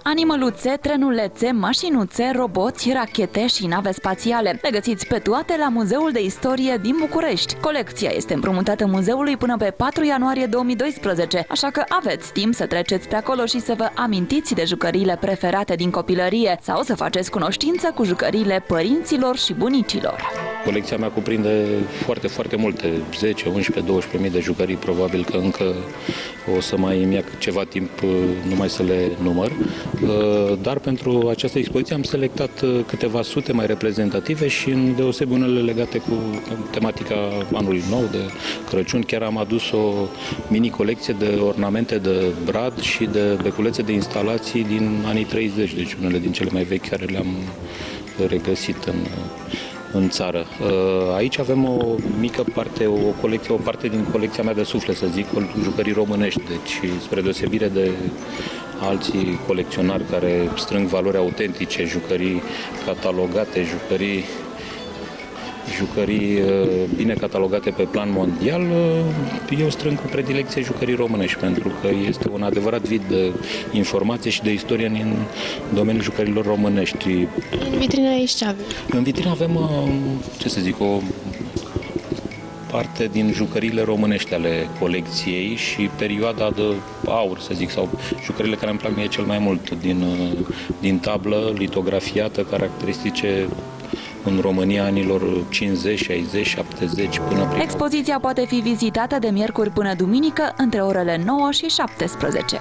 Animăluțe, trenulețe, mașinuțe, roboți, rachete și nave spațiale. Le găsiți pe toate la Muzeul de Istorie din București. Colecția este împrumutată muzeului până pe 4 ianuarie 2012, așa că aveți timp să treceți pe acolo și să vă amintiți de jucăriile preferate din copilărie sau să faceți cunoștință cu jucăriile părinților și bunicilor. Colecția mea cuprinde foarte multe, 10, 11, 12.000 de jucării, probabil că încă o să mai îmi ia ceva timp numai să le număr. Dar pentru această expoziție am selectat câteva sute mai reprezentative și în deosebi unele legate cu tematica anului nou, de Crăciun. Chiar am adus o mini-colecție de ornamente de brad și de beculețe de instalații din anii 30, deci unele din cele mai vechi care le-am regăsit în țară. Aici avem o mică parte, o parte din colecția mea de suflet, să zic, jucării românești, deci spre deosebire de alții colecționari care strâng valori autentice, jucării catalogate, jucării bine catalogate pe plan mondial, eu strâng cu predilecție jucării românești, pentru că este un adevărat vid de informație și de istorie în domeniul jucărilor românești. În vitrină aici ce avem? În vitrină avem, ce să zic, o parte din jucăriile românești ale colecției și perioada de aur, să zic, sau jucăriile care îmi plac mie cel mai mult din tablă, litografiată, caracteristice în România anilor 50, 60, 70 până prin... Expoziția poate fi vizitată de miercuri până duminică între orele 9 și 17.